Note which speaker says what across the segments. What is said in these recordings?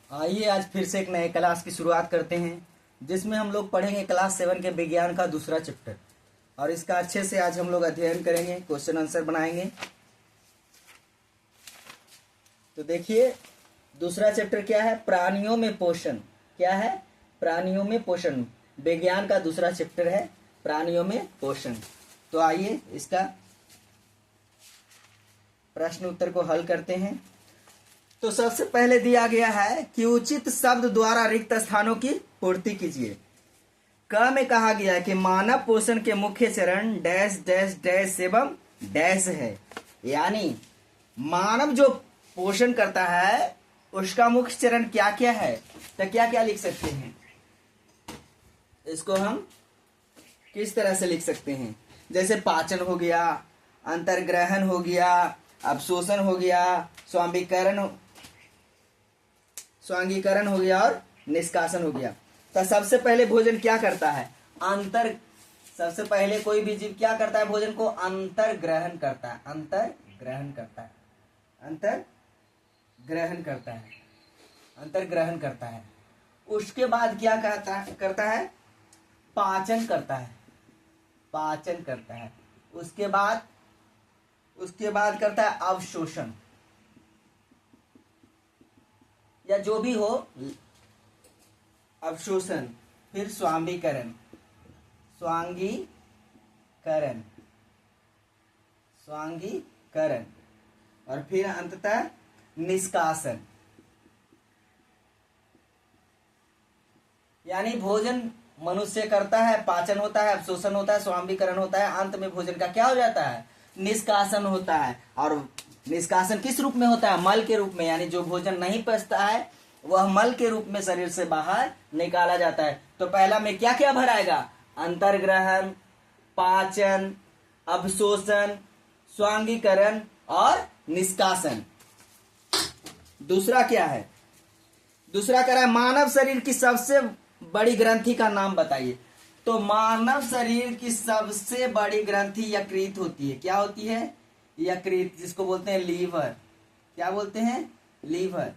Speaker 1: आइए आज फिर से एक नए क्लास की शुरुआत करते हैं, जिसमें हम लोग पढ़ेंगे क्लास 7 के विज्ञान का दूसरा चैप्टर। और इसका अच्छे से आज हम लोग अध्ययन करेंगे, क्वेश्चन आंसर बनाएंगे। तो देखिए, दूसरा चैप्टर क्या है? प्राणियों में पोषण। क्या है? प्राणियों में पोषण। विज्ञान का दूसरा चैप्टर है प्राणियों में पोषण। तो आइए इसका प्रश्न उत्तर को हल करते हैं। तो सबसे पहले दिया गया है कि उचित शब्द द्वारा रिक्त स्थानों की पूर्ति कीजिए। क में कहा गया है कि मानव पोषण के मुख्य चरण डैश डैश डैश एवं डैश है। यानी मानव जो पोषण करता है उसका मुख्य चरण क्या क्या है? तो क्या क्या लिख सकते हैं? इसको हम किस तरह से लिख सकते हैं? जैसे पाचन हो गया, अंतर्ग्रहण हो गया, अवशोषण हो गया, स्वांगीकरण हो गया और निष्कासन हो गया। तो सबसे पहले भोजन क्या करता है? सबसे पहले कोई भी जीव क्या करता है? भोजन को अंतर्ग्रहण करता है। अंतर्ग्रहण करता है। उसके बाद क्या करता है? पाचन करता है। उसके बाद करता है अवशोषण, या जो भी हो, अवशोषण, फिर स्वांगीकरण और फिर अंततः निष्कासन। यानी भोजन मनुष्य करता है, पाचन होता है, अवशोषण होता है, स्वांगीकरण होता है, अंत में भोजन का क्या हो जाता है? निष्कासन होता है। और निष्कासन किस रूप में होता है? मल के रूप में। यानी जो भोजन नहीं पचता है वह मल के रूप में शरीर से बाहर निकाला जाता है। तो पहला में क्या क्या भराएगा? अंतर्ग्रहण, पाचन, अवशोषण, स्वांगीकरण और निष्कासन। दूसरा क्या है? दूसरा कह रहा है मानव शरीर की सबसे बड़ी ग्रंथि का नाम बताइए। तो मानव शरीर की सबसे बड़ी ग्रंथि यकृत होती है। क्या होती है? यकृत, जिसको बोलते हैं लीवर। क्या बोलते हैं? लीवर।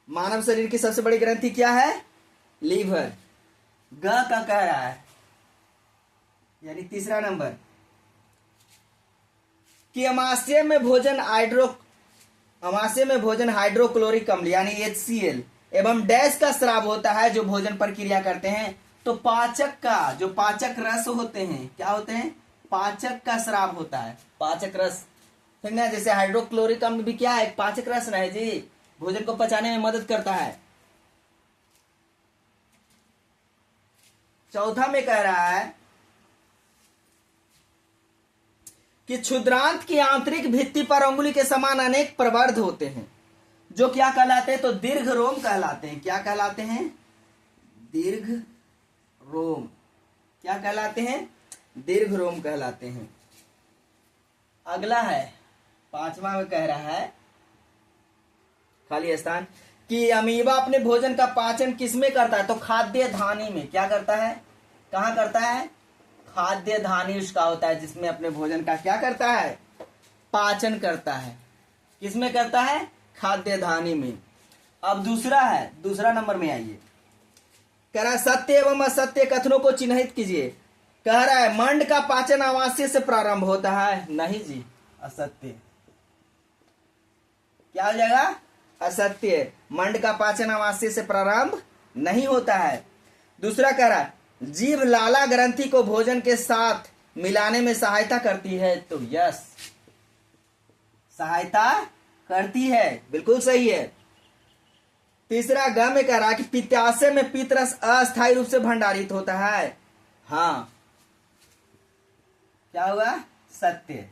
Speaker 1: मानव शरीर की सबसे बड़ी ग्रंथि क्या है? लीवर। ग का कह रहा है, यानी तीसरा नंबर, कि अमाशय में भोजन हाइड्रोक्लोरिक अम्ल यानी HCl एवं डैश का स्राव होता है जो भोजन पर क्रिया करते हैं। तो जो पाचक रस होते हैं, क्या होते हैं? पाचक का स्राव होता है। पाचक रस, ठीक ना? जैसे हाइड्रोक्लोरिक अम्ल भी क्या है? एक पाचक रस ना है जी, भोजन को पचाने में मदद करता है। चौथा में कह रहा है कि क्षुद्रांत की आंतरिक भित्ति पर अंगुली के समान अनेक प्रवर्ध होते हैं, जो क्या कहलाते हैं? तो दीर्घ रोम कहलाते हैं। क्या कहलाते हैं? दीर्घ रोम। क्या कहलाते हैं? दीर्घ रोम कहलाते हैं। अगला है, पांचवा में कह रहा है, खाली स्थान, कि अमीबा अपने भोजन का पाचन किसमें करता है? तो खाद्य धानी में। क्या करता है? कहाँ करता है? खाद्य धानी उसका होता है, जिसमें अपने भोजन का क्या करता है? पाचन करता है। किसमें करता है? खाद्य धानी में। अब दूसरा नंबर में आइए। कह रहा है सत्य एवं असत्य कथनों को चिन्हित कीजिए। कह रहा है मंड का पाचन आवास्य से प्रारंभ होता है। नहीं जी, असत्य। क्या हो जाएगा? असत्य। मंड का पाचन आवास्य से प्रारंभ नहीं होता है। दूसरा कह रहा है जीभ लाला ग्रंथि को भोजन के साथ मिलाने में सहायता करती है। तो यस, सहायता करती है, बिल्कुल सही है। तीसरा ग में कह रहा है कि पित्ताशय में पित्तरस अस्थायी रूप से भंडारित होता है। हाँ, क्या होगा? सत्य।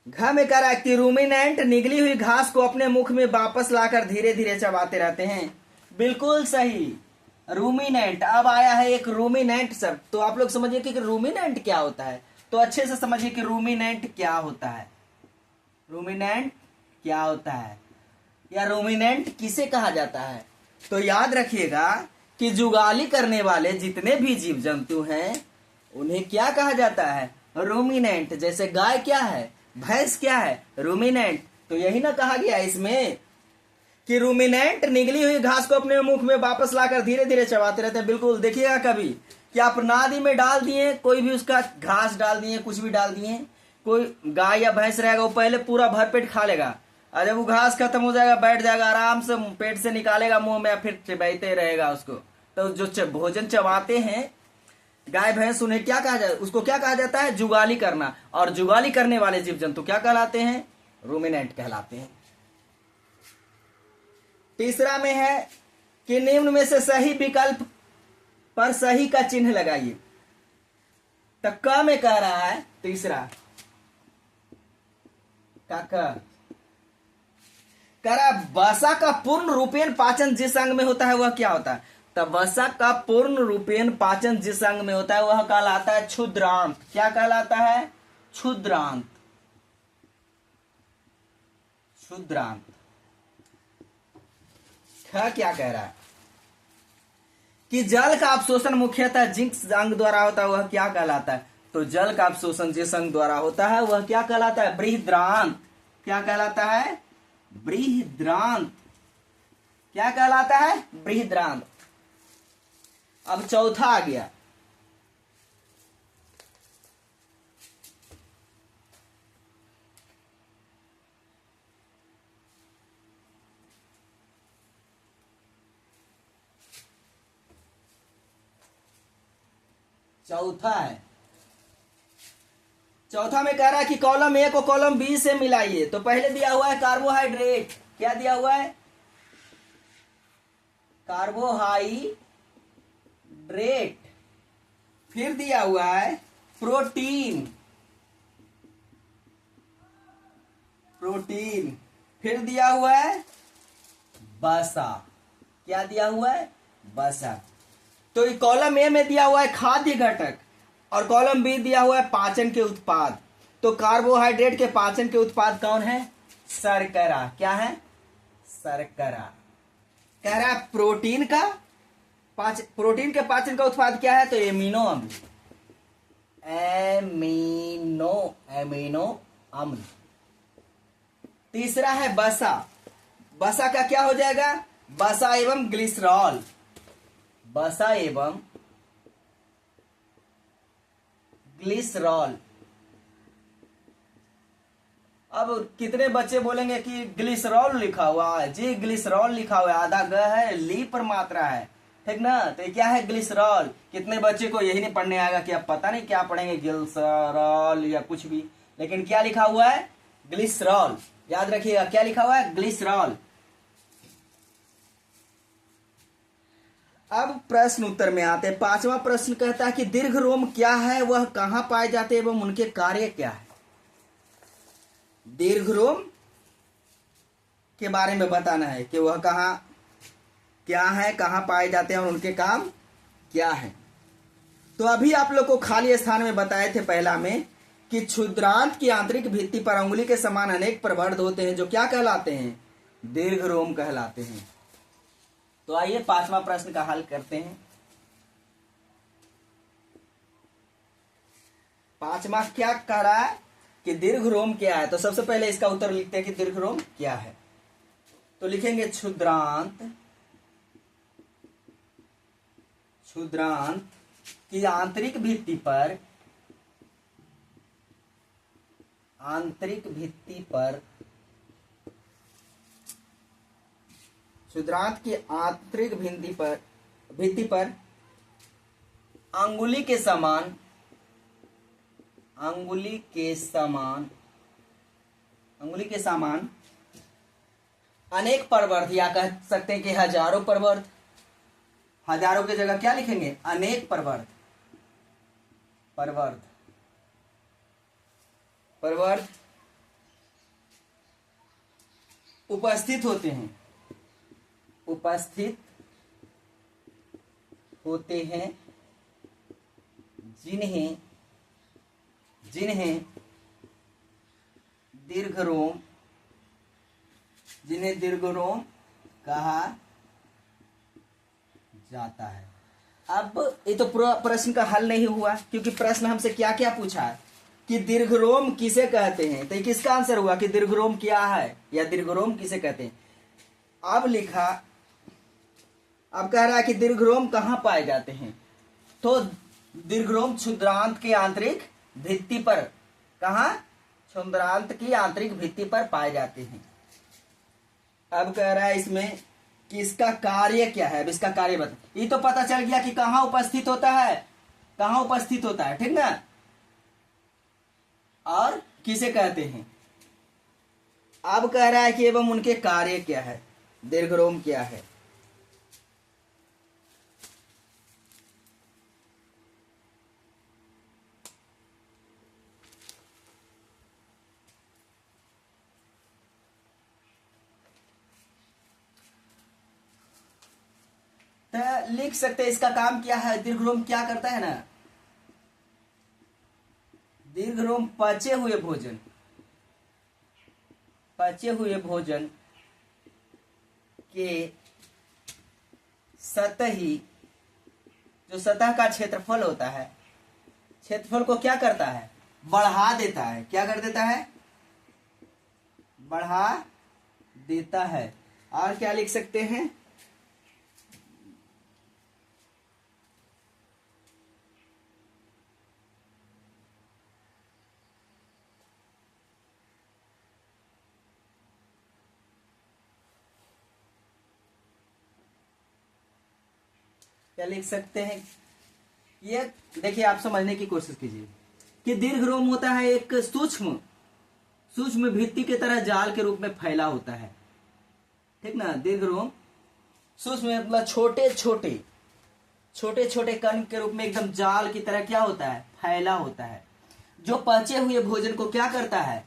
Speaker 1: घ में कह रहा है कि रूमिनेंट निगली हुई घास को अपने मुख में वापस लाकर धीरे धीरे चबाते रहते हैं। बिल्कुल सही, रूमिनेंट। अब आया है एक रूमिनेंट शब्द। तो आप लोग समझिए कि रूमिनेंट क्या होता है। तो अच्छे से समझिए कि रूमिनेंट क्या होता है। रूमिनेंट क्या होता है, या रूमिनेंट किसे कहा जाता है? तो याद रखिएगा कि जुगाली करने वाले जितने भी जीव जंतु हैं उन्हें क्या कहा जाता है? रूमिनेंट। जैसे गाय क्या है? भैंस क्या है? रूमिनेंट। तो यही ना कहा गया इसमें कि रूमिनेंट निगली हुई घास को अपने मुख में वापस लाकर धीरे धीरे चबाते रहते हैं। बिल्कुल देखिएगा कभी कि आप नादी में डाल दिए, कोई भी उसका घास डाल दिए, कुछ भी डाल दिए, कोई गाय या भैंस रहेगा वो पहले पूरा भरपेट खा लेगा, और जब वो घास खत्म हो जाएगा बैठ जाएगा आराम से, पेट से निकालेगा मुंह में, फिर चबाते रहेगा उसको। तो जो भोजन चबाते हैं गाय भैंस, उन्हें क्या कहा जाए, उसको क्या कहा जाता है, जुगाली करना। और जुगाली करने वाले जीव जंतु क्या कहलाते हैं, रूमिनेंट कहलाते हैं। तीसरा में है कि निम्न में से सही विकल्प पर सही का चिन्ह लगाइए। तो क में कह रहा है तीसरा का कह रहा है वसा का पूर्ण रूपेण पाचन जिस अंग में होता है वह क्या होता है। तो वसा का पूर्ण रूपेण पाचन जिस अंग में होता है वह कहलाता है क्षुद्रांत। क्या कहलाता है, क्षुद्रांत। क्षुद्रांत। क्या कह रहा है कि जल का अवशोषण मुख्यतः जिस अंग द्वारा होता है वह क्या कहलाता है। तो जल का अवशोषण जिस अंग द्वारा होता है वह क्या कहलाता है, बृहद्रांत। क्या कहलाता है, बृहद्रांत। क्या कहलाता है, बृहद्रांत। अब चौथा आ गया, चौथा है। चौथा में कह रहा है कि कॉलम ए को कॉलम बी से मिलाइए। तो पहले दिया हुआ है कार्बोहाइड्रेट। क्या दिया हुआ है, कार्बोहाइड्रेट। फिर दिया हुआ है प्रोटीन। प्रोटीन। फिर दिया हुआ है वसा। क्या दिया हुआ है, वसा। तो कॉलम ए में दिया हुआ है खाद्य घटक और कॉलम बी दिया हुआ है पाचन के उत्पाद। तो कार्बोहाइड्रेट के पाचन के उत्पाद कौन है, शर्करा। क्या है, शर्करा। कह रहा है प्रोटीन के पाचन का उत्पाद क्या है, तो एमिनो अम्ल। एमिनो अम्ल। तीसरा है वसा। वसा का क्या हो जाएगा, वसा एवं ग्लिसरॉल। वसा एवं ग्लिसरॉल। अब कितने बच्चे बोलेंगे कि ग्लिसरॉल लिखा हुआ है, जी ग्लिसरॉल लिखा हुआ है, आधा ग है, ली पर मात्रा है, ठीक ना। तो ये क्या है, ग्लिसरॉल। कितने बच्चे को यही नहीं पढ़ने आएगा कि अब पता नहीं क्या पढ़ेंगे, ग्लिसरॉल या कुछ भी, लेकिन क्या लिखा हुआ है, ग्लिसरॉल। याद रखिएगा क्या लिखा हुआ है, ग्लिसरॉल। अब प्रश्न उत्तर में आते हैं। पांचवा प्रश्न कहता है कि दीर्घ रोम क्या है, वह कहां पाए जाते हैं एवं उनके कार्य क्या है। दीर्घ रोम के बारे में बताना है कि वह कहां क्या है, कहां पाए जाते हैं और उनके काम क्या है। तो अभी आप लोग को खाली स्थान में बताए थे पहला में कि क्षुद्रांत की आंतरिक भित्ति पर अंगुली के समान अनेक प्रवर्ध होते हैं जो क्या कहलाते हैं, दीर्घ रोम कहलाते हैं। तो आइए पांचवा प्रश्न का हल करते हैं। पांचवा क्या कह रहा है कि दीर्घ रोम क्या है। तो सबसे पहले इसका उत्तर लिखते हैं कि दीर्घ रोम क्या है। तो लिखेंगे क्षुद्रांत की आंतरिक भित्ति पर क्षुद्रांत की आंतरिक भित्ति पर अंगुली के समान अनेक प्रवर्ध, या कह सकते हैं कि हजारों प्रवर्ध। हजारों की जगह क्या लिखेंगे, अनेक प्रवर्ध उपस्थित होते हैं जिन्हें दीर्घ रोम कहा जाता है। अब ये तो पूरा प्रश्न का हल नहीं हुआ, क्योंकि प्रश्न हमसे क्या क्या पूछा है, कि दीर्घरोम किसे कहते हैं, तो ये किसका आंसर हुआ कि दीर्घरोम क्या है या दीर्घरोम किसे कहते हैं। अब लिखा, अब कह रहा है कि दीर्घरोम कहाँ पाए जाते हैं, तो दीर्घरोम क्षुद्रांत की आंतरिक भित्ति पर, कहा, क्षुद्रांत की आंतरिक भित्ति पर पाए जाते हैं। अब कह रहा है इसमें कि इसका कार्य क्या है, अब इसका कार्य बता। ये तो पता चल गया कि कहाँ उपस्थित होता है, कहाँ उपस्थित होता है, ठीक ना, और किसे कहते हैं। अब कह रहा है कि एवं उनके कार्य क्या है, दीर्घरोम क्या है। तो लिख सकते हैं इसका काम क्या है, दीर्घरोम क्या करता है ना, दीर्घरोम पचे हुए भोजन, पचे हुए भोजन के सतही, जो सतह का क्षेत्रफल होता है, क्षेत्रफल को क्या करता है, बढ़ा देता है। क्या कर देता है, बढ़ा देता है। और क्या लिख सकते हैं, क्या लिख सकते हैं, ये देखिए आप समझने की कोशिश कीजिए कि दीर्घरोम होता है एक सूक्ष्म सूक्ष्म भित्ति की तरह जाल के रूप में फैला होता है, ठीक ना। दीर्घरोम सूक्ष्म मतलब छोटे छोटे छोटे छोटे कण के रूप में एकदम जाल की तरह क्या होता है, फैला होता है, जो पचे हुए भोजन को क्या करता है,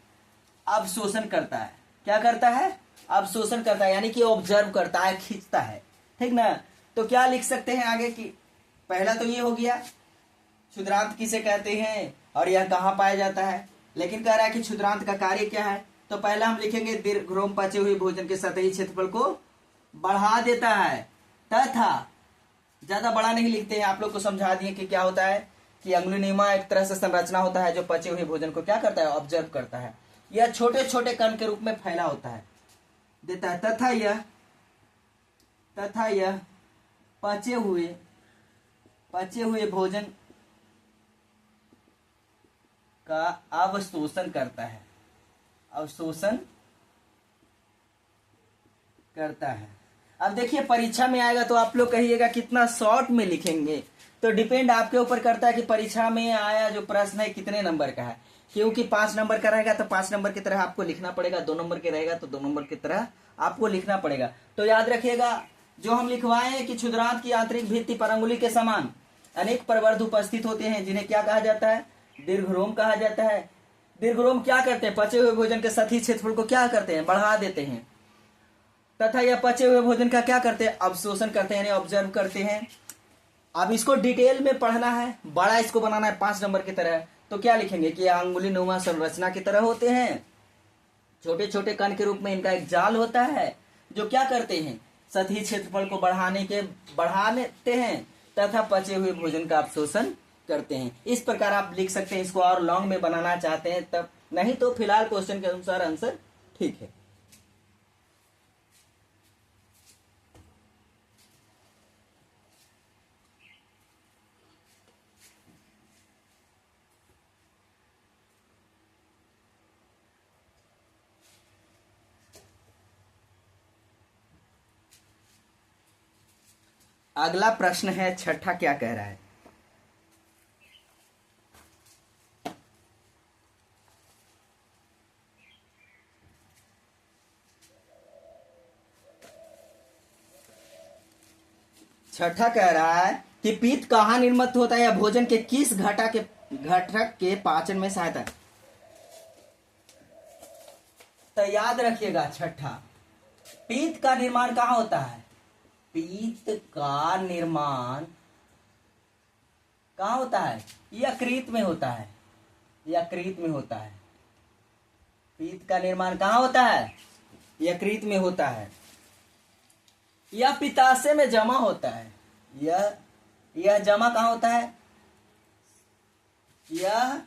Speaker 1: अवशोषण करता है। क्या करता है, अवशोषण करता है, यानी कि ऑब्जर्व करता है, खींचता है, ठीक ना। तो क्या लिख सकते हैं आगे की, पहला तो ये हो गया क्षुद्रांत किसे कहते हैं और यह कहाँ पाया जाता है, लेकिन कह रहा है कि क्षुद्रांत का कार्य क्या है। तो पहला हम लिखेंगे दीर्घरोम पचे हुए भोजन के सतही क्षेत्रफल को बढ़ा देता है, तथा, ज्यादा बड़ा नहीं लिखते हैं, आप लोग को समझा दिए कि क्या होता है कि अंगुलिनिमा एक तरह से संरचना होता है जो पचे हुए भोजन को क्या करता है, ऑब्जर्व करता है। यह छोटे छोटे कण के रूप में फैला होता है, देता है, तथा यह पचे हुए भोजन का अवशोषण करता है, अवशोषण करता है। अब देखिए परीक्षा में आएगा तो आप लोग कहिएगा कितना शॉर्ट में लिखेंगे, तो डिपेंड आपके ऊपर करता है कि परीक्षा में आया जो प्रश्न है कितने नंबर का है। क्योंकि 5 नंबर का रहेगा तो 5 नंबर की तरह आपको लिखना पड़ेगा, 2 नंबर के रहेगा तो 2 नंबर की तरह आपको लिखना पड़ेगा। तो याद रखिएगा जो हम लिखवाए हैं कि क्षुद्रांत की आंतरिक भित्ति पर अंगुली के समान अनेक प्रवर्ध उपस्थित होते हैं, जिन्हें क्या कहा जाता है, दीर्घरोम कहा जाता है। दीर्घरोम क्या करते हैं, पचे हुए भोजन के सतही क्षेत्रफल को क्या करते हैं, बढ़ा देते हैं, तथा यह पचे हुए भोजन का क्या करते हैं, अवशोषण करते हैं, यानी ऑब्जर्व करते हैं। अब इसको डिटेल में पढ़ना है, बड़ा इसको बनाना है 5 नंबर की तरह, तो क्या लिखेंगे कि अंगुलिनुमा संरचना की तरह होते हैं, छोटे छोटे कण के रूप में इनका एक जाल होता है, जो क्या करते हैं, सतही क्षेत्रफल को बढ़ा देते हैं तथा पचे हुए भोजन का अवशोषण करते हैं। इस प्रकार आप लिख सकते हैं, इसको और लॉन्ग में बनाना चाहते हैं तब, नहीं तो फिलहाल क्वेश्चन के अनुसार आंसर ठीक है। अगला प्रश्न है छठा, क्या कह रहा है, छठा कह रहा है कि पित्त कहाँ निर्मित होता है या भोजन के किस घटक के पाचन में सहायता। तो याद रखिएगा छठा, पित्त का निर्माण कहाँ होता है, पित्त का निर्माण कहाँ होता है, यकृत में होता है, यकृत में होता है। पित्त का निर्माण कहाँ होता है, यकृत में होता है। यह पित्ताशय में जमा होता है, यह जमा कहाँ होता है, यह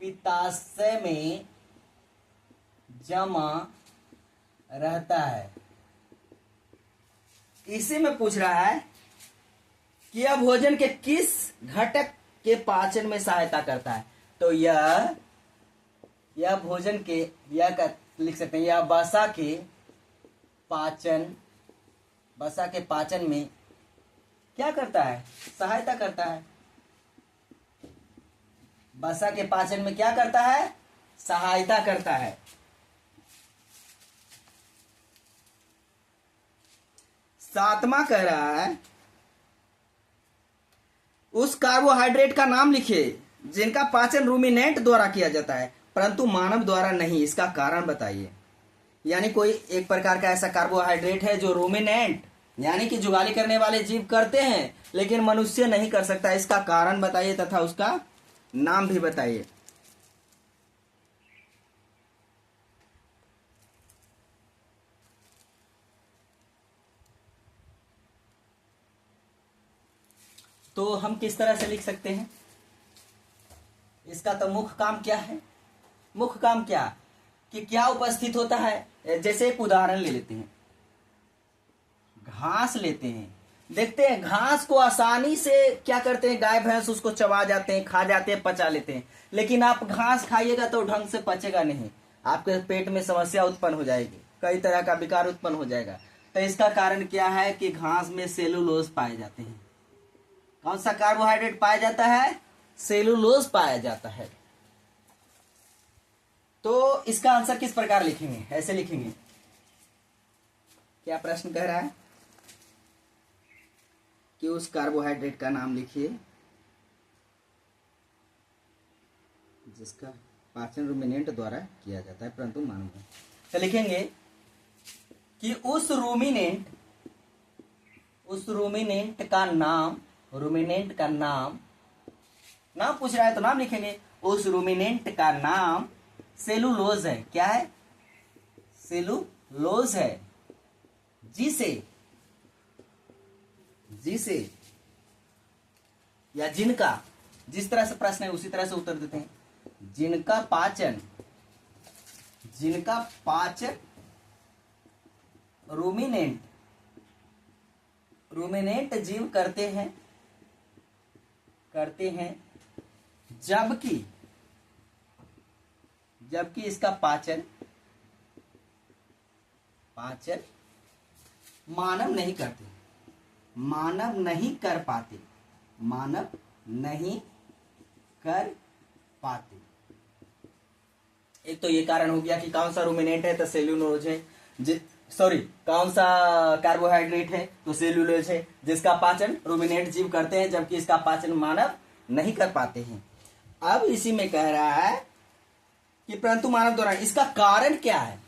Speaker 1: पित्ताशय में जमा रहता है। इसी में पूछ रहा है कि यह भोजन के किस घटक के पाचन में सहायता करता है। तो यह भोजन के लिख सकते हैं, यह वसा के पाचन में क्या करता है, सहायता करता है। वसा के पाचन में क्या करता है, सहायता करता है। सातवां कह रहा है उस कार्बोहाइड्रेट का नाम लिखिए जिनका पाचन रूमिनेंट द्वारा किया जाता है परंतु मानव द्वारा नहीं, इसका कारण बताइए। यानी कोई एक प्रकार का ऐसा कार्बोहाइड्रेट है जो रूमिनेंट यानी कि जुगाली करने वाले जीव करते हैं लेकिन मनुष्य नहीं कर सकता, इसका कारण बताइए तथा उसका नाम भी बताइए। तो हम किस तरह से लिख सकते हैं, इसका तो मुख्य काम क्या है, मुख्य काम क्या कि क्या उपस्थित होता है। जैसे एक उदाहरण ले लेते हैं, घास लेते हैं, देखते हैं घास को आसानी से क्या करते हैं, गाय भैंस उसको चबा जाते हैं, खा जाते हैं, पचा लेते हैं। लेकिन आप घास खाइएगा तो ढंग से पचेगा नहीं, आपके पेट में समस्या उत्पन्न हो जाएगी, कई तरह का विकार उत्पन्न हो जाएगा। तो इसका कारण क्या है कि घास में सेलुलोज पाए जाते हैं। कौन सा कार्बोहाइड्रेट पाया जाता है, सेलुलोज पाया जाता है। तो इसका आंसर किस प्रकार लिखेंगे, ऐसे लिखेंगे। क्या प्रश्न कह रहा है कि उस कार्बोहाइड्रेट का नाम लिखिए जिसका पाचन रूमिनेंट द्वारा किया जाता है परंतु मानव नहीं। तो लिखेंगे कि उस रूमिनेंट का नाम, रूमिनेंट का नाम पूछ रहा है तो नाम लिखेंगे। उस रूमिनेंट का नाम सेलुलोज है। क्या है, सेलुलोज है। जिसे या जिनका, जिस तरह से प्रश्न है उसी तरह से उत्तर देते हैं। जिनका पाचन रूमिनेंट जीव करते हैं जबकि इसका पाचन मानव नहीं करते, मानव नहीं कर पाते। एक तो ये कारण हो गया कि कौन सा रूमिनेंट है तो सेल्यूलोज है, कौन सा कार्बोहाइड्रेट है तो सेल्यूलोज है, जिसका पाचन रूमिनेंट जीव करते हैं जबकि इसका पाचन मानव नहीं कर पाते हैं। अब इसी में कह रहा है कि परंतु मानव द्वारा, इसका कारण क्या है,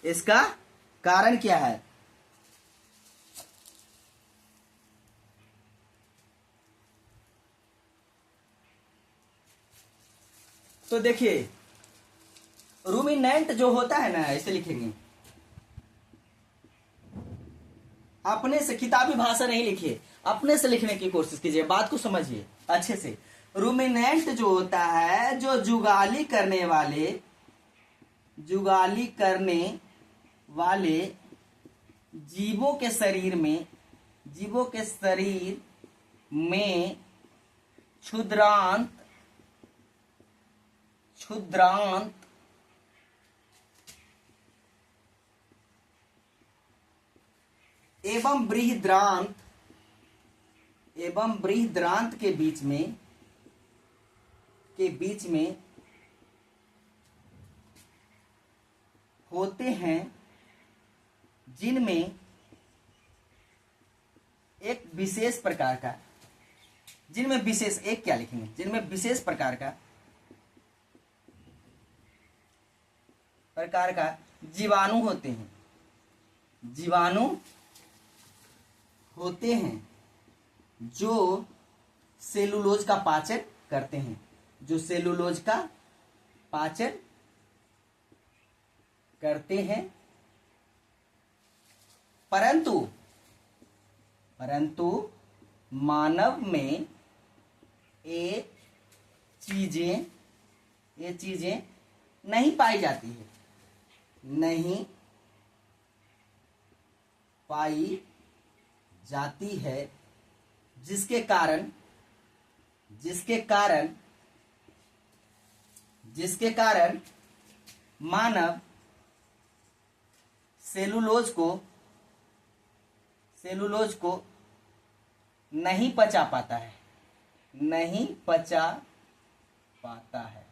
Speaker 1: इसका कारण क्या है। तो देखिए रूमिनेंट जो होता है ना, ऐसे लिखेंगे, अपने से किताबी भाषा नहीं लिखिए, अपने से लिखने की कोशिश कीजिए, बात को समझिए अच्छे से। रूमिनेंट जो होता है जो जुगाली करने वाले जीवों के शरीर में क्षुद्रांत एवं बृहद्रांत के बीच में होते हैं, जिनमें एक विशेष प्रकार का, जिनमें विशेष एक क्या लिखेंगे, जिनमें विशेष प्रकार का जीवाणु होते हैं जो सेलुलोज का पाचन करते हैं, जो सेलुलोज का पाचन करते हैं। परंतु मानव में ये चीजें ये चीजें नहीं पाई जाती है, नहीं पाई जाती है, जिसके कारण मानव सेलुलोज को नहीं पचा पाता है, नहीं पचा पाता है,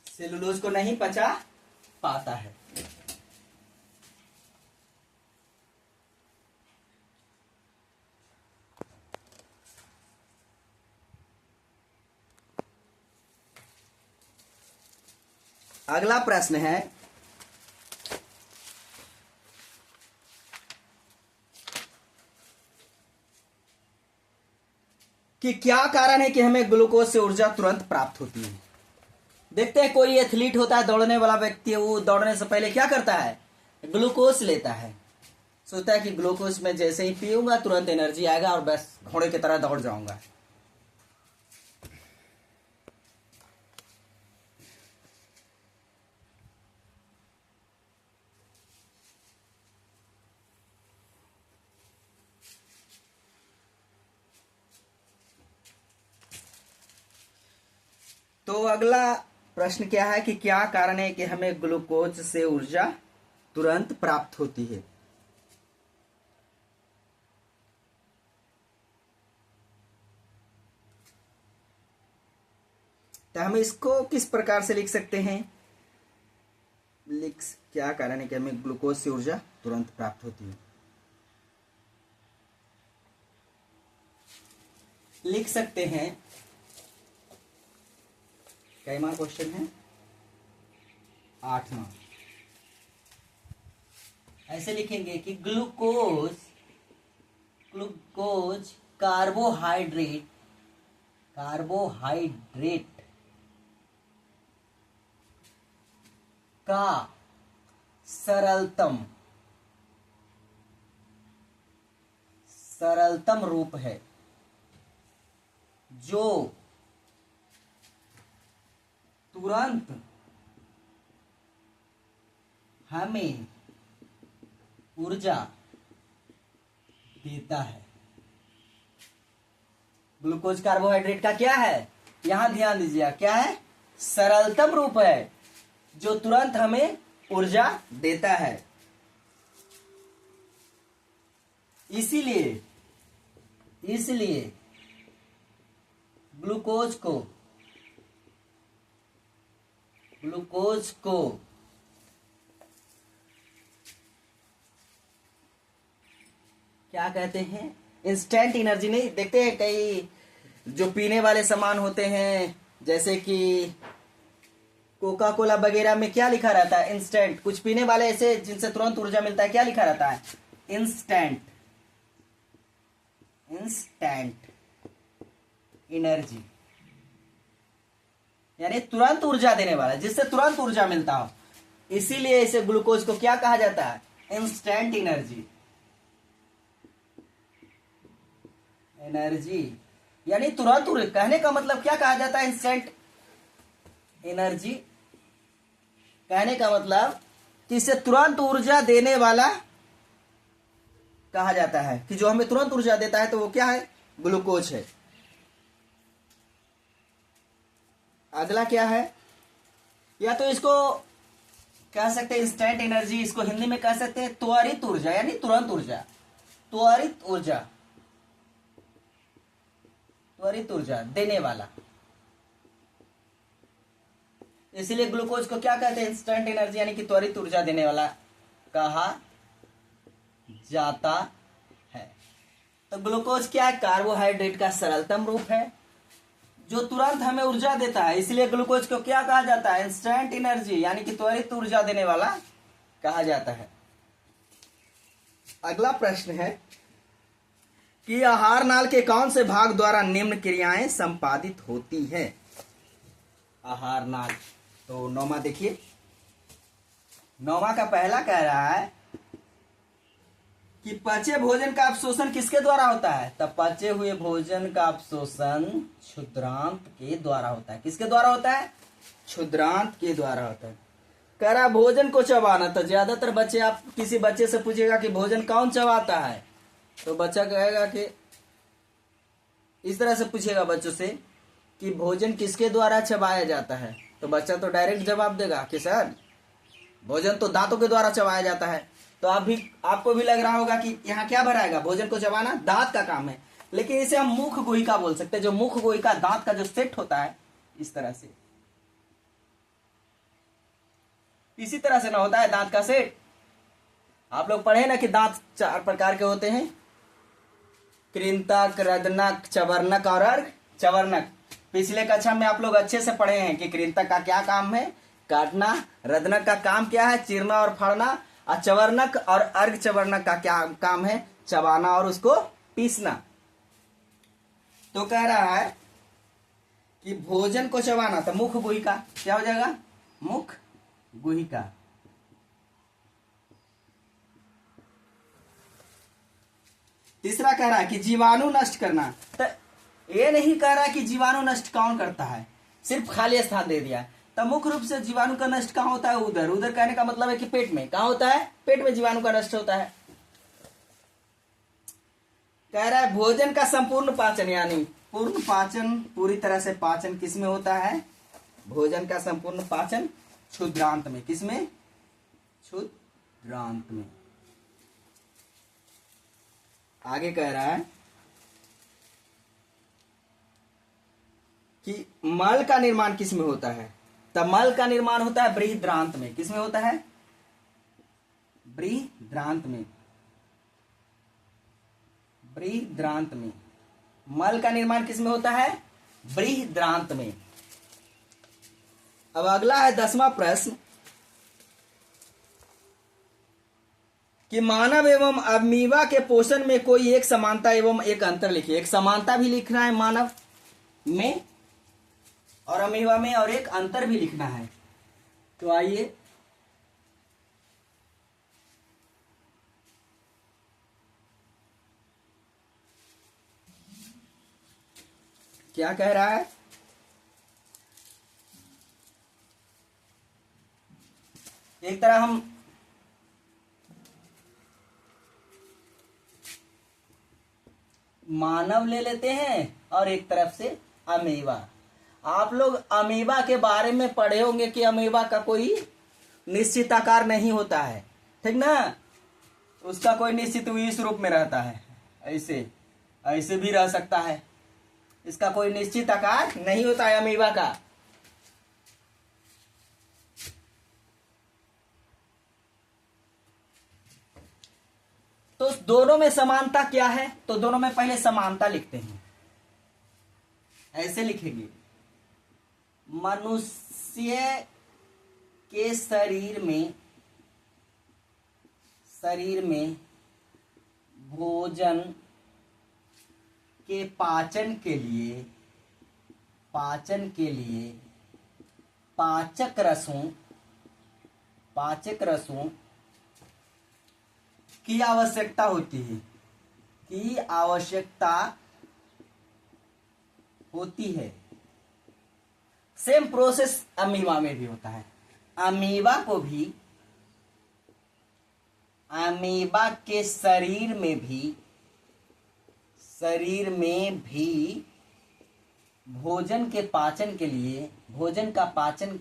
Speaker 1: सेलुलोज को नहीं पचा पाता है। अगला प्रश्न है कि क्या कारण है कि हमें ग्लूकोज से ऊर्जा तुरंत प्राप्त होती है। देखते हैं, कोई एथलीट होता है, दौड़ने वाला व्यक्ति है, वो दौड़ने से पहले क्या करता है, ग्लूकोज लेता है, सोचता है कि ग्लूकोज में जैसे ही पीऊंगा तुरंत एनर्जी आएगा और बस घोड़े की तरह दौड़ जाऊंगा। तो अगला प्रश्न क्या है कि क्या कारण है कि हमें ग्लूकोज से ऊर्जा तुरंत प्राप्त होती है। तो हम इसको किस प्रकार से लिख सकते हैं, क्या कारण है कि हमें ग्लूकोज से ऊर्जा तुरंत प्राप्त होती है। लिख सकते हैं, कैमा क्वेश्चन है 8वां। ऐसे लिखेंगे कि ग्लूकोज कार्बोहाइड्रेट का सरलतम रूप है, जो तुरंत हमें ऊर्जा देता है। ग्लूकोज कार्बोहाइड्रेट का क्या है, यहां ध्यान दीजिए, क्या है, सरलतम रूप है जो तुरंत हमें ऊर्जा देता है। इसलिए ग्लूकोज को क्या कहते हैं, इंस्टेंट एनर्जी नहीं। देखते हैं कई जो पीने वाले सामान होते हैं, जैसे कि कोका कोला वगैरह में क्या लिखा रहता है, इंस्टेंट। कुछ पीने वाले ऐसे जिनसे तुरंत ऊर्जा मिलता है, क्या लिखा रहता है, इंस्टेंट एनर्जी, यानी तुरंत ऊर्जा देने वाला, जिससे तुरंत ऊर्जा मिलता हो। इसीलिए इसे ग्लूकोज को क्या कहा जाता है, इंस्टेंट एनर्जी, यानी तुरंत ऊर्जा। कहने का मतलब क्या कहा जाता है, इंस्टेंट एनर्जी। कहने का मतलब कि इसे तुरंत ऊर्जा देने वाला कहा जाता है, कि जो हमें तुरंत ऊर्जा देता है तो वो क्या है, ग्लूकोज है। अगला क्या है, या तो इसको कह सकते हैं इंस्टेंट एनर्जी, इसको हिंदी में कह सकते हैं त्वरित ऊर्जा, यानी तुरंत ऊर्जा, त्वरित ऊर्जा देने वाला। इसलिए ग्लूकोज को क्या कहते हैं, इंस्टेंट एनर्जी, यानी कि त्वरित ऊर्जा देने वाला कहा जाता है। तो ग्लूकोज क्या है, कार्बोहाइड्रेट का सरलतम रूप है जो तुरंत हमें ऊर्जा देता है। इसलिए ग्लूकोज को क्या कहा जाता है, इंस्टेंट एनर्जी, यानी कि त्वरित ऊर्जा देने वाला कहा जाता है। अगला प्रश्न है कि आहार नाल के कौन से भाग द्वारा निम्न क्रियाएं संपादित होती है। आहार नाल, तो 9वां देखिए, 9वां का पहला कह रहा है कि पचे भोजन का अवशोषण किसके द्वारा होता है? तब पचे हुए भोजन का अवशोषण क्षुद्रांत के द्वारा होता है। किसके द्वारा होता है? क्षुद्रांत के द्वारा होता है। कह रहा भोजन को चबाना, तो ज्यादातर बच्चे, आप किसी बच्चे से पूछेगा कि भोजन कौन चबाता है, तो बच्चा कहेगा कि, इस तरह से पूछेगा बच्चों से कि भोजन किसके द्वारा चबाया जाता है, तो बच्चा तो डायरेक्ट जवाब देगा कि सर भोजन तो दांतों के द्वारा चबाया जाता है। तो आपको भी लग रहा होगा कि यहाँ क्या भराएगा, भोजन को चबाना दांत का काम है, लेकिन इसे हम मुख गुहिका बोल सकते हैं। जो मुख गुहिका दांत का जो सेट होता है, इस तरह से, इसी तरह से ना होता है दांत का सेट। आप लोग पढ़े ना कि दांत 4 प्रकार के होते हैं, कृंतक, रदनक, चवर्णक और अर्घ चवर्णक। पिछले कक्षा में आप लोग अच्छे से पढ़े हैं कि कृंतक का क्या काम है, काटना। रदनक का काम क्या है, चीरना और फाड़ना। और चवर्णक और अर्घ चवर्णक का क्या काम है, चबाना और उसको पीसना। तो कह रहा है कि भोजन को चबाना, तो मुख गुहिका क्या हो जाएगा, मुख गुहिका। तीसरा कह रहा है कि जीवाणु नष्ट करना। तो ये नहीं कह रहा है कि जीवाणु नष्ट कौन करता है, सिर्फ खाली स्थान दे दिया। तो मुख्य रूप से जीवाणु का नष्ट कहाँ होता है, उधर। उधर कहने का मतलब है कि पेट में। कहाँ होता है, पेट में जीवाणु का नष्ट होता है। कह रहा है भोजन का संपूर्ण पाचन, यानी पूर्ण पाचन, पूरी तरह से पाचन किसमें होता है, भोजन का संपूर्ण पाचन क्षुद्रांत में। किसमें, क्षुद्रांत में। आगे कह रहा है कि मल का निर्माण किसमें होता है, तब मल का निर्माण होता है बृहद्रांत में। किसमें होता है, बृहद्रांत में। बृहद्रांत में मल का निर्माण किसमें होता है, बृहद्रांत में। अब अगला है 10वां प्रश्न कि मानव एवं अमीबा के पोषण में कोई एक समानता एवं एक अंतर लिखिए। एक समानता भी लिखना है मानव में और अमीबा में, और एक अंतर भी लिखना है। तो आइए क्या कह रहा है, एक तरह हम मानव ले लेते हैं और एक तरफ से अमीबा। आप लोग अमीबा के बारे में पढ़े होंगे कि अमीबा का कोई निश्चित आकार नहीं होता है, ठीक ना। उसका कोई निश्चित इस रूप में रहता है, ऐसे ऐसे भी रह सकता है। इसका कोई निश्चित आकार नहीं होता है अमीबा का। तो दोनों में समानता क्या है, तो दोनों में पहले समानता लिखते हैं। ऐसे लिखेंगे, मनुष्य के शरीर में भोजन के पाचन के लिए पाचक रसों की आवश्यकता होती है। सेम प्रोसेस अमीबा में भी होता है। अमीबा के शरीर में भी भोजन का पाचन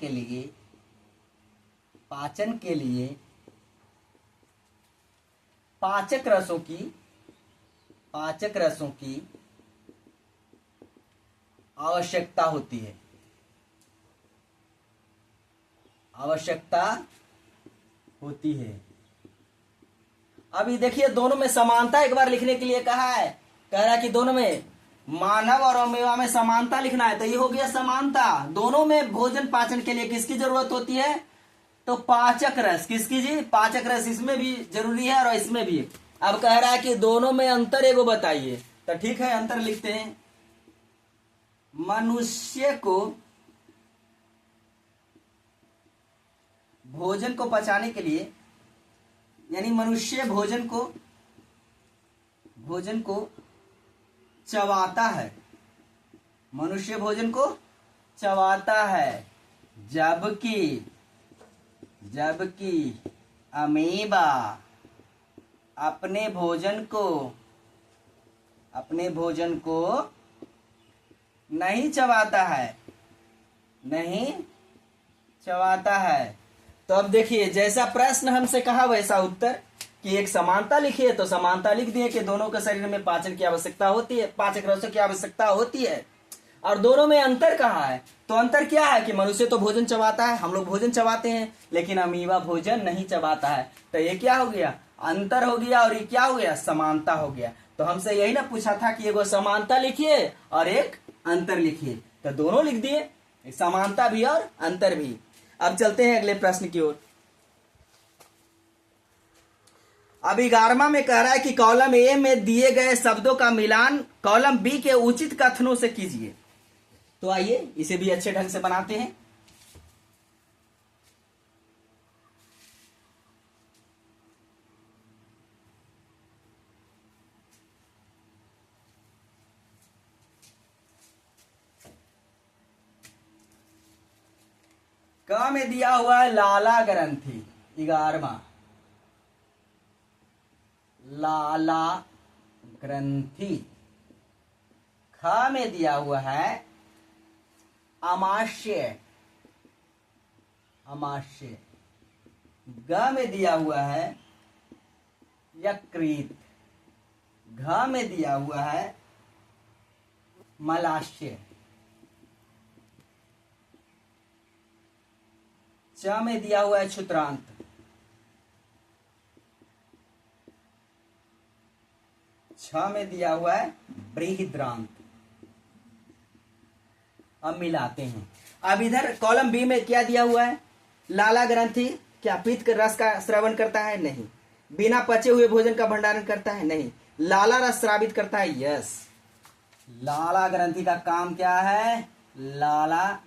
Speaker 1: के लिए पाचक रसों की आवश्यकता होती है। अभी देखिए, दोनों में समानता एक बार लिखने के लिए कहा है। कह रहा है कि दोनों में, मानव और अमीबा में समानता लिखना है, तो ये हो गया समानता। दोनों में भोजन पाचन के लिए किसकी जरूरत होती है, तो पाचक रस। किसकी जी, पाचक रस। इसमें भी जरूरी है और इसमें भी। अब कह रहा है कि दोनों में अंतर एगो बताइए, तो ठीक है अंतर लिखते हैं। मनुष्य को भोजन को पचाने के लिए, यानी मनुष्य भोजन को भोजन को चबाता है, मनुष्य भोजन को चबाता है, जबकि अमीबा अपने भोजन को नहीं चबाता है। तो अब देखिए, जैसा प्रश्न हमसे कहा वैसा उत्तर, कि एक समानता लिखिए, तो समानता लिख दिए कि दोनों के शरीर में पाचन की आवश्यकता होती है, पाचक रसों की आवश्यकता होती है। और दोनों में अंतर कहाँ है? तो अंतर क्या है कि मनुष्य तो भोजन चबाता है, हम लोग भोजन चबाते हैं, लेकिन अमीबा भोजन नहीं चबाता है। तो ये क्या हो गया? अंतर हो गया। और ये क्या हो गया? समानता हो गया। तो हमसे यही ना पूछा था कि एगो समानता लिखिए और एक अंतर लिखिए, तो दोनों लिख दिए, समानता भी और अंतर भी। अब चलते हैं अगले प्रश्न की ओर। अब 11वां में कह रहा है कि कॉलम ए में दिए गए शब्दों का मिलान कॉलम बी के उचित कथनों से कीजिए। तो आइए इसे भी अच्छे ढंग से बनाते हैं। क में दिया हुआ है लाला ग्रंथि, 11वां लाला ग्रंथि। ख में दिया हुआ है अमाशय। ग में दिया हुआ है यकृत। घ में दिया हुआ है मलाशय। च में दिया हुआ है क्षुद्रांत। छ में दिया हुआ है बृहद्रांत। अब मिलाते हैं। अब इधर कॉलम बी में क्या दिया हुआ है? लाला ग्रंथि क्या पित्त के रस का श्रवण करता है? नहीं। बिना पचे हुए भोजन का भंडारण करता है? नहीं। लाला रस स्रावित करता है? यस। लाला ग्रंथि का काम क्या है? लाला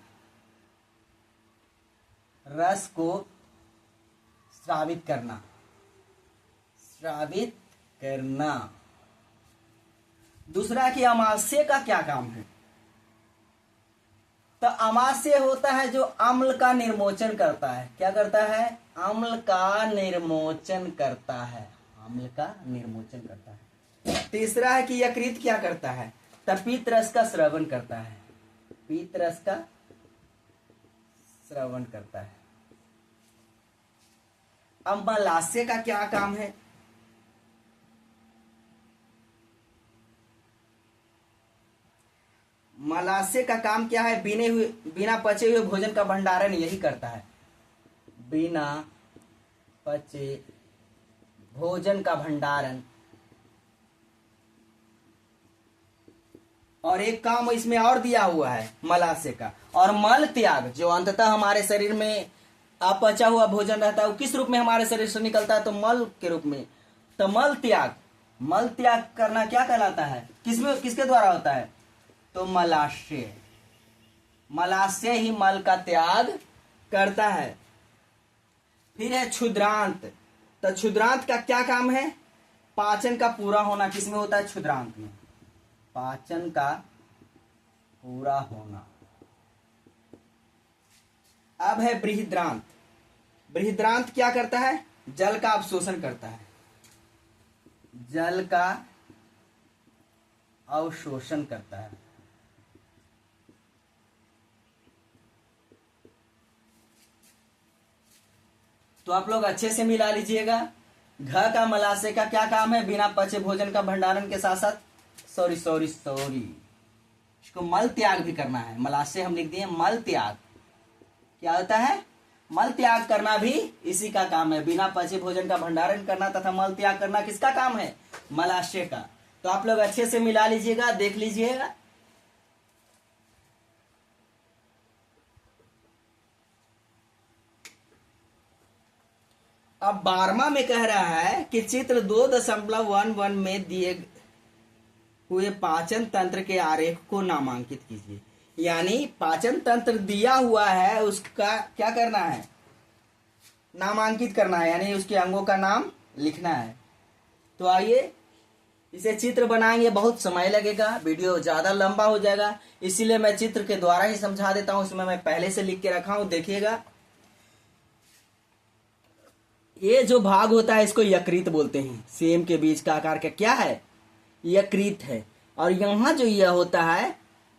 Speaker 1: रस को स्रावित करना। दूसरा कि अमाशय का क्या काम है? तो अमाशय होता है जो अम्ल का निर्मोचन करता है। क्या करता है? अम्ल का निर्मोचन करता है। तीसरा है कि यकृत क्या करता है? तो पीत रस का श्रवण करता है। अब मलाशय का क्या काम है? मलाशय का काम क्या है? बिना पचे हुए भोजन का भंडारण यही करता है। बिना पचे भोजन का भंडारण। और एक काम इसमें और दिया हुआ है मलाशय का, और मल त्याग, जो अंततः हमारे शरीर में अपचा हुआ भोजन रहता है, वो किस रूप में हमारे शरीर से निकलता है? तो मल के रूप में। तो मल त्याग करना क्या कहलाता है? किसके द्वारा होता है? तो मलाशय ही मल का त्याग करता है। फिर है क्षुद्रांत। तो क्षुद्रांत का क्या काम है? पाचन का पूरा होना किसमें होता है? क्षुद्रांत में। पाचन का पूरा होना। अब है बृहद्रांत। बृहद्रांत क्या करता है? जल का अवशोषण करता है। तो आप लोग अच्छे से मिला लीजिएगा। घ का मलाशय का क्या काम है? बिना पचे भोजन का भंडारण के साथ साथ सॉरी इसको मल त्याग भी करना है। मलाशय हम लिख दिए मल त्याग। क्या होता है? मल त्याग करना भी इसी का काम है। बिना पचे भोजन का भंडारण करना तथा मल त्याग करना किसका काम है? मलाशय का। तो आप लोग अच्छे से मिला लीजिएगा, देख लीजिएगा। अब 12वां में कह रहा है कि चित्र 2.11 में दिए हुए पाचन तंत्र के आरेख को नामांकित कीजिए। यानी पाचन तंत्र दिया हुआ है, उसका क्या करना है? नामांकित करना है, यानी उसके अंगों का नाम लिखना है। तो आइए इसे चित्र बनाएंगे बहुत समय लगेगा, वीडियो ज्यादा लंबा हो जाएगा, इसीलिए मैं चित्र के द्वारा ही समझा देता हूं। इसमें मैं पहले से लिख के रखा हूं, देखिएगा। ये जो भाग होता है इसको यकृत बोलते हैं। सेम के बीच का आकार का क्या है? यकृत है। और यहाँ जो यह होता है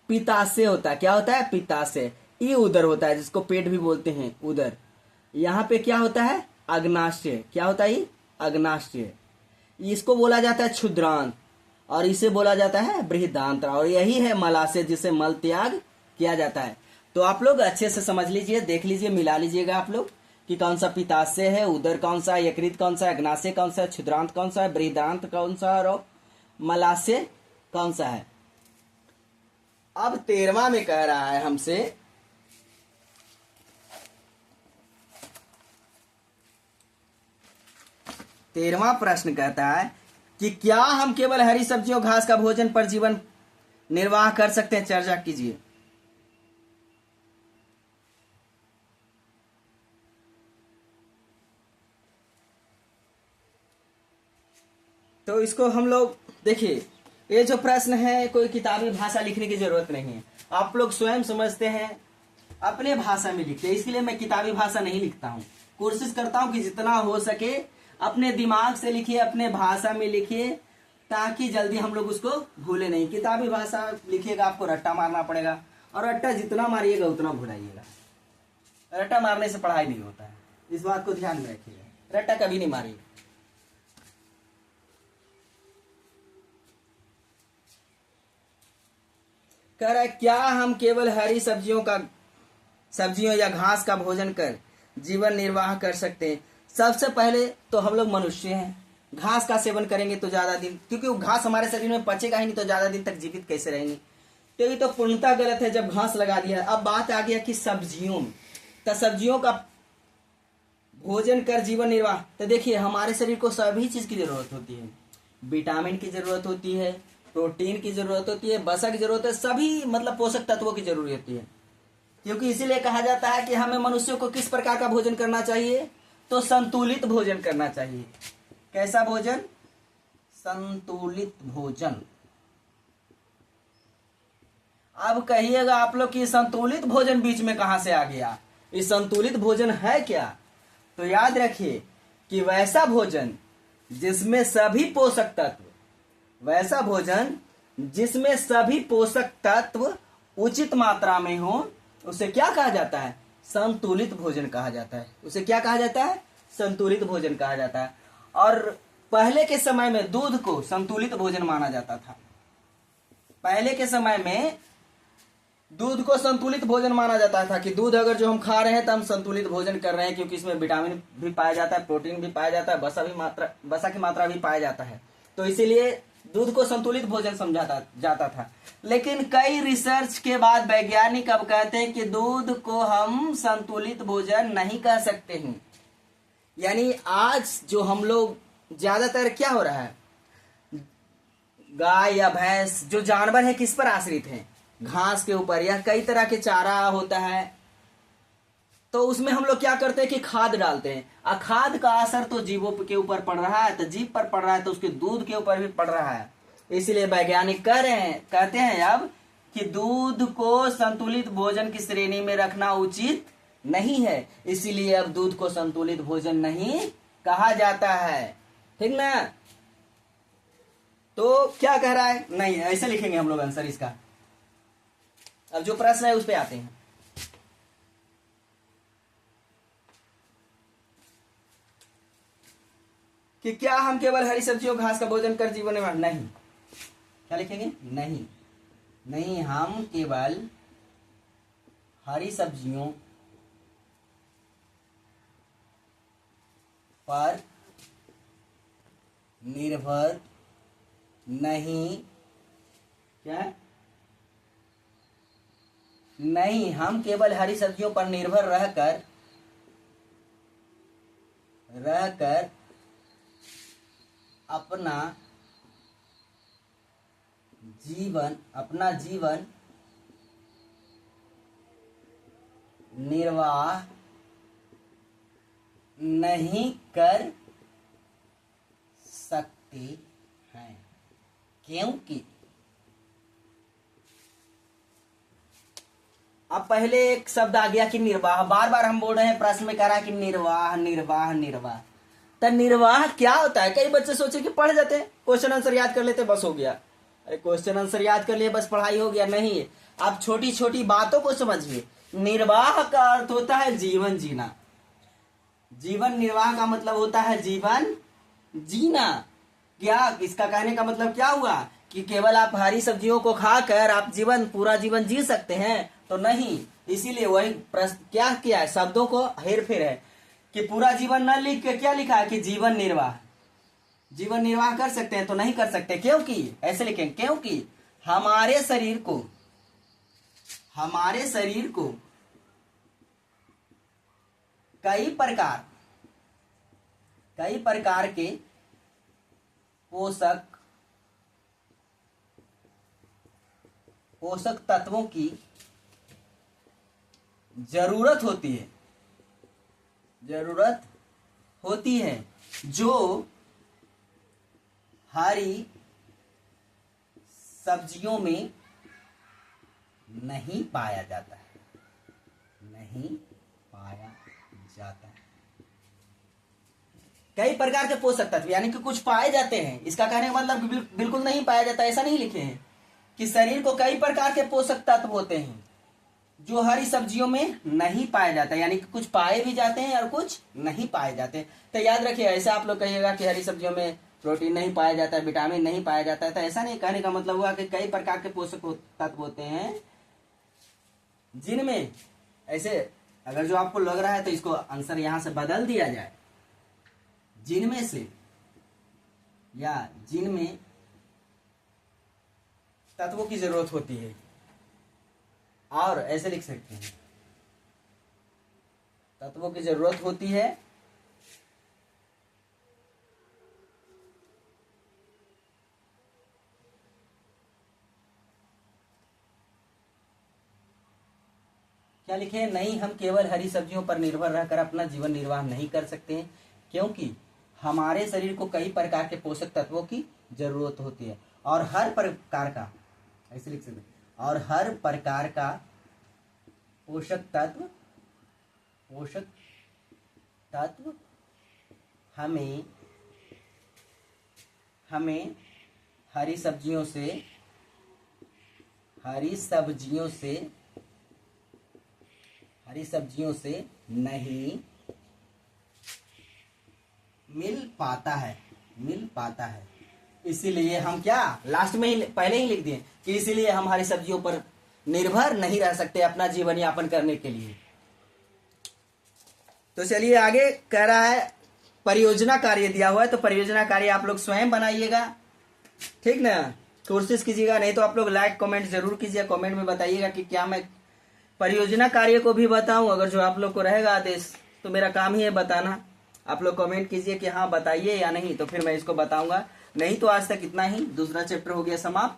Speaker 1: पित्ताशय होता है। क्या होता है? पित्ताशय। ये उदर होता है, जिसको पेट भी बोलते हैं, उदर। यहाँ पे क्या होता है? अग्नाशय। क्या होता है? ये अग्नाशय। इसको बोला जाता है क्षुद्रांत और इसे बोला जाता है बृहदांत्र, और यही है मलाशय, जिसे मल त्याग किया जाता है। तो आप लोग अच्छे से समझ लीजिए, देख लीजिए, मिला लीजिएगा आप लोग कि कौन सा पित्ताशय है, उदर कौन सा है, यकृत कौन सा है, अग्नाशय कौन सा है, क्षुद्रांत कौन सा है, बृहदांत कौन सा है और मलाशय कौन सा है। अब 13वां में कह रहा है हमसे, तेरहवां प्रश्न कहता है कि क्या हम केवल हरी सब्जियों घास का भोजन पर जीवन निर्वाह कर सकते हैं? चर्चा कीजिए। तो इसको हम लोग देखिए, ये जो प्रश्न है कोई किताबी भाषा लिखने की जरूरत नहीं है, आप लोग स्वयं समझते हैं, अपने भाषा में लिखते हैं। इसलिए मैं किताबी भाषा नहीं लिखता हूं, कोशिश करता हूं कि जितना हो सके अपने दिमाग से लिखिए, अपने भाषा में लिखिए, ताकि जल्दी हम लोग उसको भूले नहीं। किताबी भाषा लिखिएगा आपको रट्टा मारना पड़ेगा, और रट्टा जितना मारिएगा उतना भुलाइएगा। रट्टा मारने से पढ़ाई नहीं होता है, इस बात को ध्यान में रखिएगा। रट्टा कभी नहीं मारिएगा। कह रहा है क्या हम केवल हरी सब्जियों या घास का भोजन कर जीवन निर्वाह कर सकते हैं? सबसे पहले तो हम लोग मनुष्य हैं, घास का सेवन करेंगे तो ज्यादा दिन, क्योंकि वो घास हमारे शरीर में पचेगा ही नहीं, तो ज्यादा दिन तक जीवित कैसे रहेंगे? तो ये तो पूर्णतः गलत है जब घास लगा दिया। अब बात आ गया कि सब्जियों में, तो सब्जियों का भोजन कर जीवन निर्वाह, तो देखिए हमारे शरीर को सभी चीज की जरूरत होती है। विटामिन की जरूरत होती है, प्रोटीन की जरूरत होती है, वसा की जरूरत है, सभी मतलब पोषक तत्वों की जरूरत होती है। क्योंकि इसीलिए कहा जाता है कि हमें मनुष्यों को किस प्रकार का भोजन करना चाहिए? तो संतुलित भोजन करना चाहिए। कैसा भोजन? संतुलित भोजन। अब कहिएगा आप लोग कि संतुलित भोजन बीच में कहां से आ गया? ये संतुलित भोजन है क्या? तो याद रखिए कि वैसा भोजन जिसमें सभी पोषक तत्व, वैसा भोजन जिसमें सभी पोषक तत्व उचित मात्रा में हो, उसे क्या कहा जाता है? संतुलित भोजन कहा जाता है। उसे क्या कहा जाता है? संतुलित भोजन कहा जाता है। और पहले के समय में दूध को संतुलित भोजन माना जाता था। पहले के समय में दूध को संतुलित भोजन माना जाता था कि दूध अगर जो हम खा रहे हैं तो हम संतुलित भोजन कर रहे हैं, क्योंकि इसमें विटामिन भी पाया जाता है, प्रोटीन भी पाया जाता है, वसा की मात्रा भी पाया जाता है। तो इसीलिए दूध को संतुलित भोजन समझा जाता था। लेकिन कई रिसर्च के बाद वैज्ञानिक अब कहते हैं कि दूध को हम संतुलित भोजन नहीं कह सकते हैं। यानी आज जो हम लोग ज्यादातर क्या हो रहा है, गाय या भैंस जो जानवर है किस पर आश्रित है? घास के ऊपर, या कई तरह के चारा होता है, तो उसमें हम लोग क्या करते हैं कि खाद डालते हैं, और खाद का असर तो जीवों के ऊपर पड़ रहा है, तो जीव पर पड़ रहा है, तो उसके दूध के ऊपर भी पड़ रहा है। इसलिए वैज्ञानिक कहते हैं अब कि दूध को संतुलित भोजन की श्रेणी में रखना उचित नहीं है, इसीलिए अब दूध को संतुलित भोजन नहीं कहा जाता है। ठीक ना? तो क्या कह रहा है? नहीं, ऐसे लिखेंगे हम लोग आंसर इसका। अब जो प्रश्न है उस पे आते हैं। कि क्या हम केवल हरी सब्जियों घास का भोजन कर जीवन निर्वाह? नहीं। क्या लिखेंगे? नहीं, नहीं, हम केवल हरी सब्जियों पर निर्भर नहीं, क्या नहीं, हम केवल हरी सब्जियों पर निर्भर रहकर अपना जीवन निर्वाह नहीं कर सकते हैं। क्योंकि। अब पहले एक शब्द आ गया कि निर्वाह, बार बार हम बोल रहे हैं, प्रश्न में कह रहा है कि निर्वाह निर्वाह निर्वाह। तो निर्वाह क्या होता है? कई बच्चे सोचे कि पढ़ जाते हैं, क्वेश्चन आंसर याद कर लेते, बस हो गया। अरे क्वेश्चन आंसर याद कर लिए बस पढ़ाई हो गया? नहीं, आप छोटी छोटी बातों को समझिए। निर्वाह का अर्थ होता है जीवन जीना। जीवन निर्वाह का मतलब होता है जीवन जीना। क्या इसका कहने का मतलब क्या हुआ कि केवल आप हरी सब्जियों को खाकर आप पूरा जीवन जी सकते हैं? तो नहीं। इसीलिए वही क्या किया है, शब्दों को हेर फेर है कि पूरा जीवन न लिख के क्या लिखा है कि जीवन निर्वाह। जीवन निर्वाह कर सकते हैं? तो नहीं कर सकते। क्योंकि ऐसे लिखें, क्योंकि हमारे शरीर को कई प्रकार के पोषक तत्वों की जरूरत होती है जो हरी सब्जियों में नहीं पाया जाता है। कई प्रकार के पोषक तत्व यानी कि कुछ पाए जाते हैं। इसका कहने का मतलब बिल्कुल नहीं पाया जाता, ऐसा नहीं लिखे हैं कि शरीर को कई प्रकार के पोषक तत्व होते हैं जो हरी सब्जियों में नहीं पाए जाते, यानी कि कुछ पाए भी जाते हैं और कुछ नहीं पाए जाते। तो याद रखिए, ऐसा आप लोग कहिएगा कि हरी सब्जियों में प्रोटीन नहीं पाया जाता है, विटामिन नहीं पाया जाता है, तो ऐसा नहीं। कहने का मतलब हुआ कि कई प्रकार के पोषक तत्व होते हैं जिनमें, ऐसे अगर जो आपको लग रहा है तो इसको आंसर यहां से बदल दिया जाए, जिनमें से या जिनमें तत्वों की जरूरत होती है। और ऐसे लिख सकते हैं, तत्वों की जरूरत होती है क्या लिखे? नहीं, हम केवल हरी सब्जियों पर निर्भर रहकर अपना जीवन निर्वाह नहीं कर सकते हैं, क्योंकि हमारे शरीर को कई प्रकार के पोषक तत्वों की जरूरत होती है। और हर प्रकार का, ऐसे लिख सकते हैं, और हर प्रकार का पोषक तत्व हमें हरी सब्जियों से नहीं मिल पाता है। इसीलिए हम क्या लास्ट में ही पहले ही लिख दिए कि इसीलिए हम हरी सब्जियों पर निर्भर नहीं रह सकते अपना जीवन यापन करने के लिए। तो चलिए आगे कह रहा है परियोजना कार्य दिया हुआ है, तो परियोजना कार्य आप लोग स्वयं बनाइएगा, ठीक ना, कोशिश कीजिएगा। नहीं तो आप लोग लाइक कमेंट जरूर कीजिए, कमेंट में बताइएगा कि क्या मैं परियोजना कार्य को भी बताऊं। अगर जो आप लोग को रहेगा आदेश तो मेरा काम ही है बताना। आप लोग कमेंट कीजिए कि हाँ बताइए या नहीं, तो फिर मैं इसको बताऊंगा। नहीं तो आज तक इतना ही, दूसरा चैप्टर हो गया समाप्त।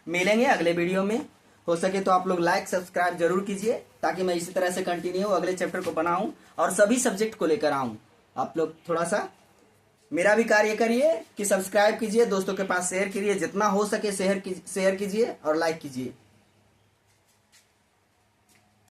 Speaker 1: मिलेंगे अगले वीडियो में। हो सके तो आप लोग लाइक सब्सक्राइब जरूर कीजिए ताकि मैं इसी तरह से कंटिन्यू अगले चैप्टर को बनाऊं और सभी सब्जेक्ट को लेकर आऊं। आप लोग थोड़ा सा मेरा भी कार्य करिए कि सब्सक्राइब कीजिए, दोस्तों के पास शेयर कीजिए, जितना हो सके शेयर कीजिए और लाइक कीजिए।